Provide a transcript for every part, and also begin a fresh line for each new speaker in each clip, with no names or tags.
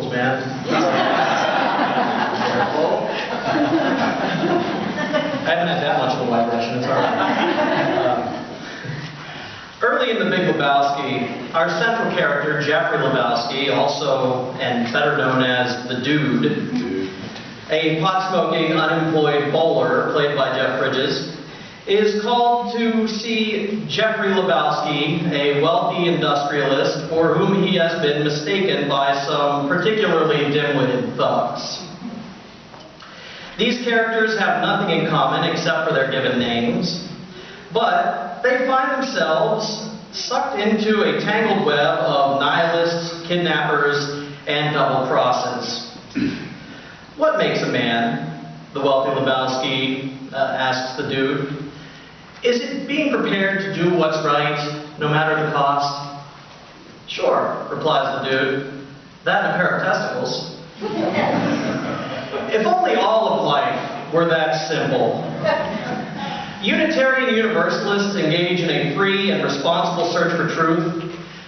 rules, man. Careful. I haven't had that much of a white Russian, it's alright. Early in The Big Lebowski, our central character, Jeffrey Lebowski, also and better known as the Dude, a pot-smoking, unemployed bowler played by Jeff Bridges, is called to see Jeffrey Lebowski, a wealthy industrialist for whom he has been mistaken by some particularly dim-witted thugs. These characters have nothing in common except for their given names, but they find themselves sucked into a tangled web of nihilists, kidnappers, and double crosses. What makes a man? The wealthy Lebowski asks the Dude. Is it being prepared to do what's right, no matter the cost? Sure, replies the Dude. That and a pair of testicles. If only all of life were that simple. Unitarian Universalists engage in a free and responsible search for truth.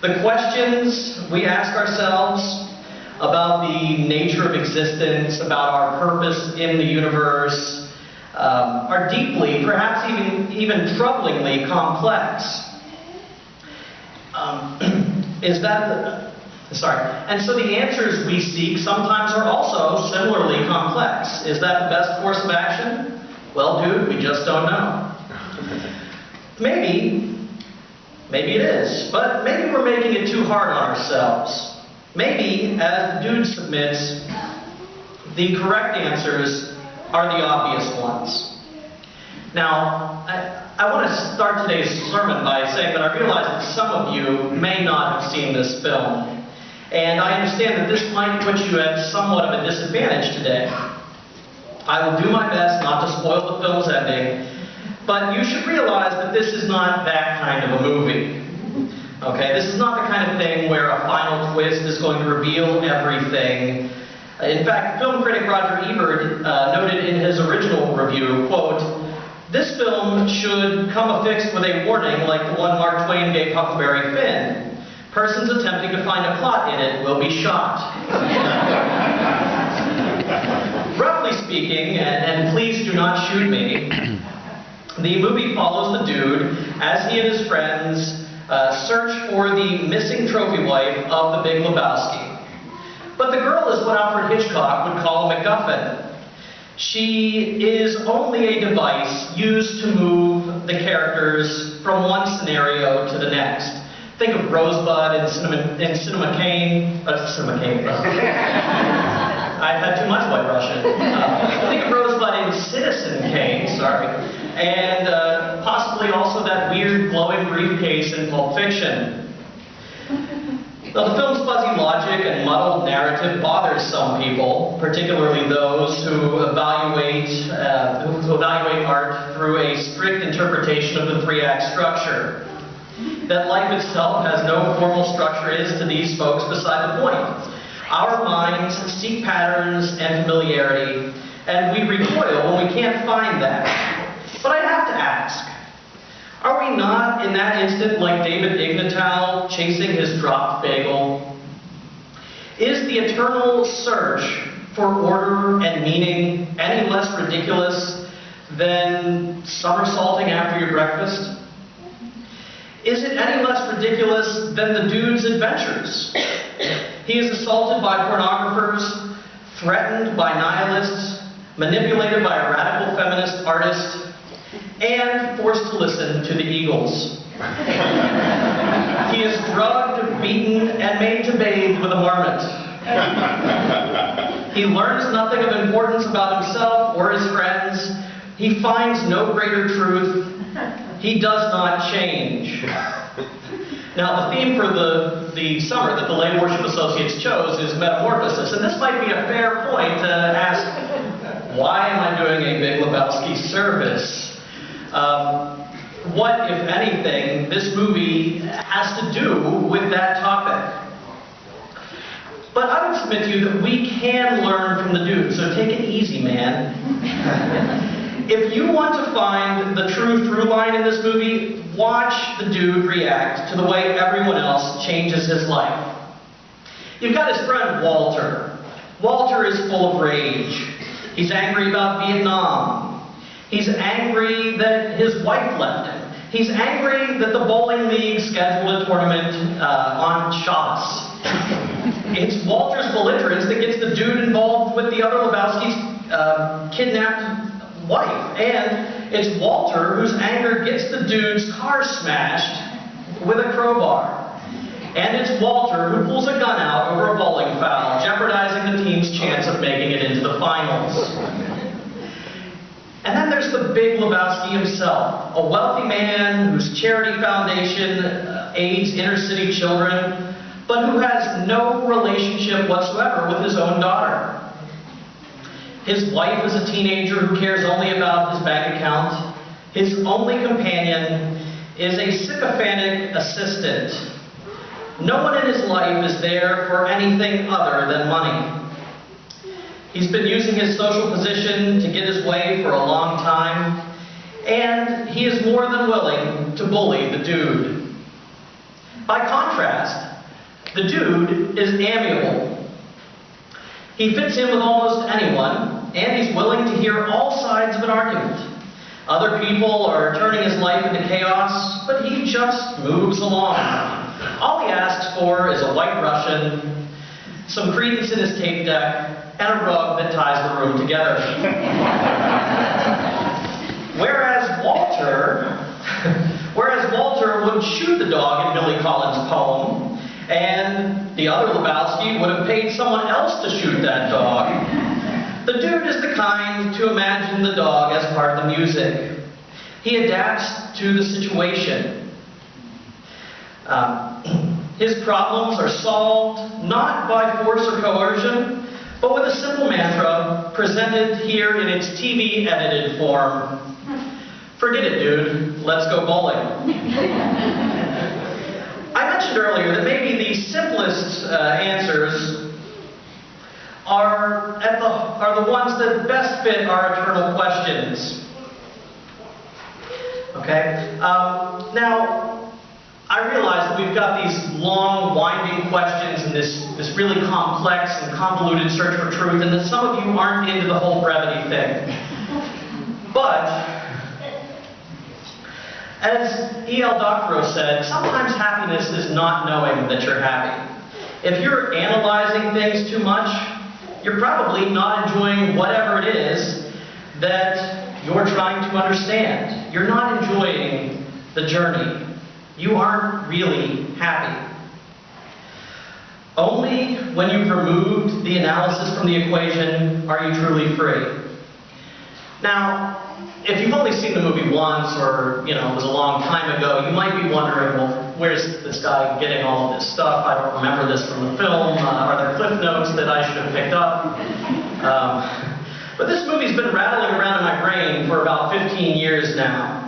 The questions we ask ourselves about the nature of existence, about our purpose in the universe, are deeply, perhaps even troublingly complex. And so the answers we seek sometimes are also similarly complex. Is that the best course of action? Well, Dude, we just don't know. Maybe it is, but maybe we're making it too hard on ourselves. Maybe, as the Dude submits, the correct answers are the obvious ones. Now, I want to start today's sermon by saying that I realize that some of you may not have seen this film, and I understand that this might put you at somewhat of a disadvantage today. I will do my best not to spoil the film's ending, but you should realize that this is not that kind of a movie. Okay, this is not the kind of thing where a final twist is going to reveal everything. In fact, film critic Roger Ebert noted in his original review, quote, "This film should come affixed with a warning like the one Mark Twain gave Huckleberry Finn. Persons attempting to find a plot in it will be shot." Roughly speaking, and please do not shoot me, the movie follows the Dude as he and his friends search for the missing trophy wife of the Big Lebowski. But the girl is what Alfred Hitchcock would call a MacGuffin. She is only a device used to move the characters from one scenario to the next. Think of Rosebud in Cinema Kane. I've had too much White Russian. Think of Rosebud in Citizen Kane, sorry. And possibly also that weird glowing briefcase in Pulp Fiction. Now, the film's fuzzy logic and muddled narrative bothers some people, particularly those who evaluate art through a strict interpretation of the three-act structure. That life itself has no formal structure is to these folks beside the point. Our minds seek patterns and familiarity, and we recoil when we can't find that. But I have to ask, are we not in that instant like David Ignatow chasing his dropped bagel? Is the eternal search for order and meaning any less ridiculous than somersaulting after your breakfast? Is it any less ridiculous than the Dude's adventures? He is assaulted by pornographers, threatened by nihilists, manipulated by a radical feminist artist, and forced to listen to the Eagles. He is drugged, beaten, and made to bathe with a marmot. He learns nothing of importance about himself or his friends. He finds no greater truth. He does not change. Now, the theme for the summer that the Lay Worship Associates chose is metamorphosis, and this might be a fair point to ask, why am I doing a Big Lebowski service? What, if anything, this movie has to do with that topic? But I would submit to you that we can learn from the Dude, so take it easy, man. If you want to find the true through line in this movie, watch the Dude react to the way everyone else changes his life. You've got his friend Walter. Walter is full of rage. He's angry about Vietnam. He's angry that his wife left him. He's angry that the bowling league scheduled a tournament on Shabbos. It's Walter's belligerence that gets the dude involved with the other Lebowski's kidnapped wife. And it's Walter whose anger gets the dude's car smashed with a crowbar. And it's Walter who pulls a gun out over a bowling foul, jeopardizing the team's chance of making it into the finals. And then there's the big Lebowski himself, a wealthy man whose charity foundation aids inner-city children, but who has no relationship whatsoever with his own daughter. His wife is a teenager who cares only about his bank account. His only companion is a sycophantic assistant. No one in his life is there for anything other than money. He's been using his social position to get his way for a long time, and he is more than willing to bully the dude. By contrast, the dude is amiable. He fits in with almost anyone, and he's willing to hear all sides of an argument. Other people are turning his life into chaos, but he just moves along. All he asks for is a white Russian, some credence in his tape deck, and a rug that ties the room together. Whereas Walter would shoot the dog in Billy Collins' poem, and the other Lebowski would have paid someone else to shoot that dog. The dude is the kind to imagine the dog as part of the music. He adapts to the situation. His problems are solved not by force or coercion, but with a simple mantra presented here in its TV edited form. Forget it, dude. Let's go bowling. I mentioned earlier that maybe the simplest answers are the ones that best fit our eternal questions. Okay? Now, I realize that we've got these long, winding questions and this really complex and convoluted search for truth, and that some of you aren't into the whole brevity thing. But, as E.L. Doctorow said, sometimes happiness is not knowing that you're happy. If you're analyzing things too much, you're probably not enjoying whatever it is that you're trying to understand. You're not enjoying the journey. You aren't really happy. Only when you've removed the analysis from the equation are you truly free. Now, if you've only seen the movie once, or it was a long time ago, you might be wondering, well, where's this guy getting all of this stuff? I don't remember this from the film. Are there cliff notes that I should have picked up? But this movie's been rattling around in my brain for about 15 years now.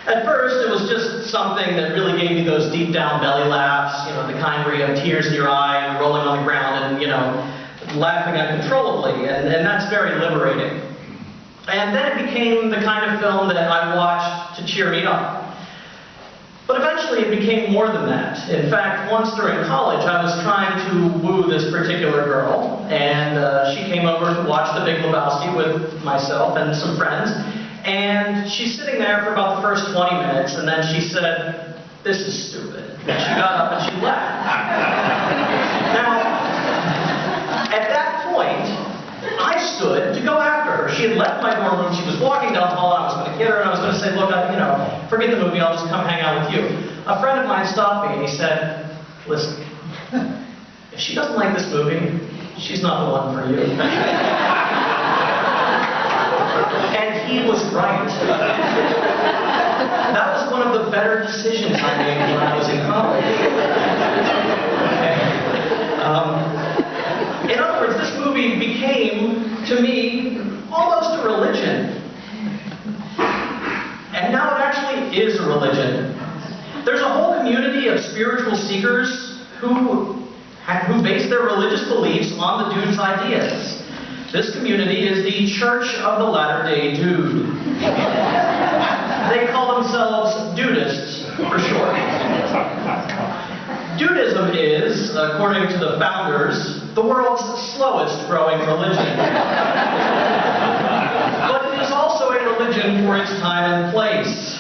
At first, it was just something that really gave me those deep down belly laughs, the kind where you have tears in your eye and rolling on the ground and, laughing uncontrollably, and that's very liberating. And then it became the kind of film that I watched to cheer me up. But eventually it became more than that. In fact, once during college, I was trying to woo this particular girl, and she came over to watch The Big Lebowski with myself and some friends. And she's sitting there for about the first 20 minutes, and then she said, "This is stupid." And she got up and she left. Now, at that point, I stood to go after her. She had left my dorm room, she was walking down the hall, and I was going to get her, and I was going to say, "Look, forget the movie, I'll just come hang out with you." A friend of mine stopped me and he said, "Listen, if she doesn't like this movie, she's not the one for you." And he was right. That was one of the better decisions I made when I was in college. Okay. In other words, this movie became, to me, almost a religion. And now it actually is a religion. There's a whole community of spiritual seekers who base their religious beliefs on the dude's ideas. This community is the Church of the Latter-day Dude. They call themselves Dudists, for short. Dudism is, according to the founders, the world's slowest growing religion. But it is also a religion for its time and place.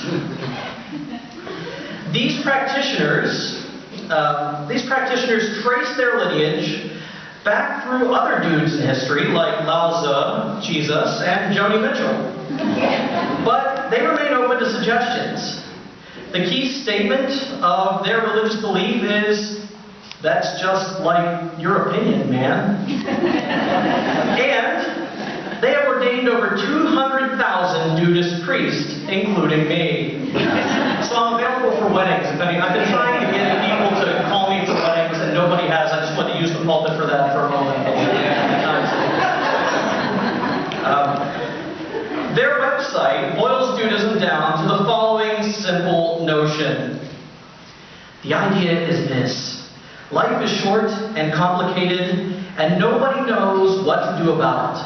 These practitioners trace their lineage back through other dudes in history like Lao Tzu, Jesus, and Joni Mitchell. But they remain open to suggestions. The key statement of their religious belief is, that's just like your opinion, man. And they have ordained over 200,000 Dudist priests, including me. So I'm available for weddings. I've been trying to get people to call me for weddings, and nobody has. I just want to use the pulpit for that for a moment. Their website boils Dudism down to the following simple notion. The idea is this. Life is short and complicated, and nobody knows what to do about it.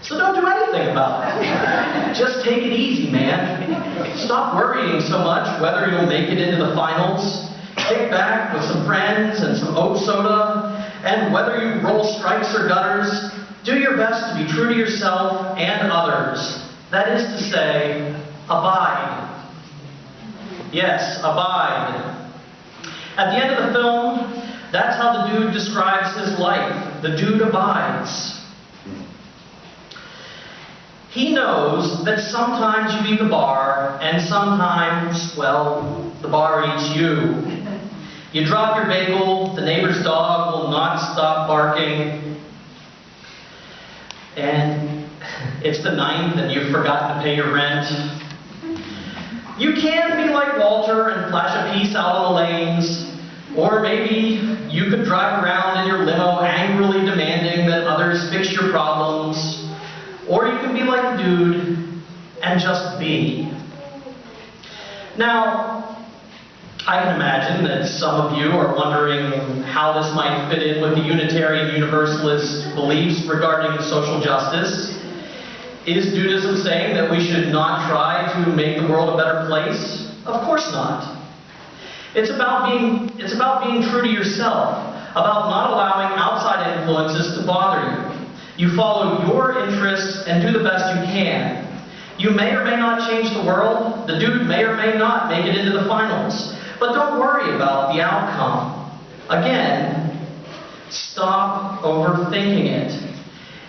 So don't do anything about it. Just take it easy, man. Stop worrying so much whether you'll make it into the finals. Kick back with some friends and some oat soda, and whether you roll strikes or gutters, do your best to be true to yourself and others. That is to say, abide. Yes, abide. At the end of the film, that's how the dude describes his life. The dude abides. He knows that sometimes you eat the bar, and sometimes, well, the bar eats you. You drop your bagel, the neighbor's dog will not stop barking, and it's the 9th and you've forgotten to pay your rent. You can be like Walter and flash a piece out on the lanes, or maybe you could drive around in your limo angrily demanding that others fix your problems. Or you can be like the dude and just be. Now, I can imagine that some of you are wondering how this might fit in with the Unitarian Universalist beliefs regarding social justice. Is Dudism saying that we should not try to make the world a better place? Of course not. It's about being true to yourself, about not allowing outside influences to bother you. You follow your interests and do the best you can. You may or may not change the world. The dude may or may not make it into the finals. But don't worry about the outcome. Again, stop overthinking it.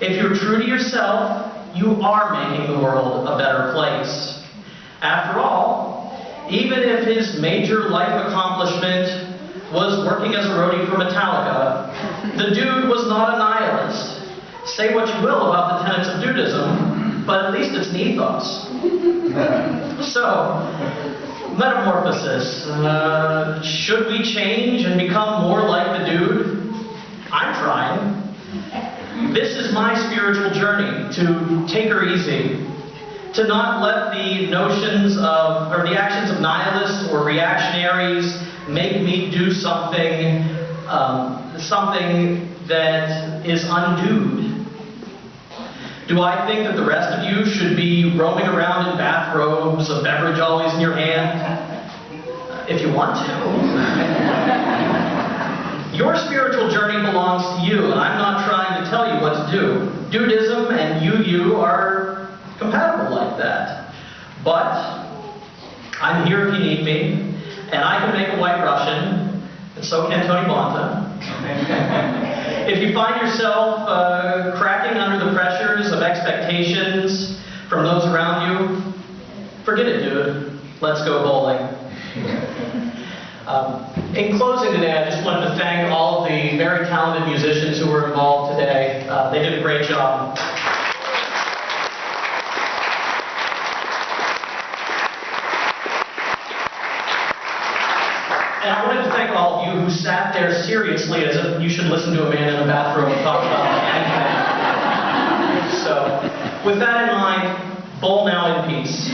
If you're true to yourself, you are making the world a better place. After all, even if his major life accomplishment was working as a roadie for Metallica, the dude was not a nihilist. Say what you will about the tenets of Dudism, but at least it's an ethos. So, metamorphosis. Should we change and become more like the dude? I'm trying. This is my spiritual journey, to take her easy. To not let the notions of, or the actions of nihilists or reactionaries make me do something that is undue. Do I think that the rest of you should be roaming around in bathrobes, a beverage always in your hand? If you want to. Your spiritual journey belongs to you, and I'm not trying to tell you what to do. Dudism and you are compatible like that. But I'm here if you need me, and I can make a white Russian, and so can Tony Bonta. If you find yourself cracking under the pressures of expectations from those around you, forget it, dude. Let's go bowling. In closing today, I just wanted to thank all of the very talented musicians who were involved today. They did a great job. And I wanted to thank all of you who sat there seriously as if you should listen to a man in a bathrobe talk about anything. So, with that in mind, bowl now in peace.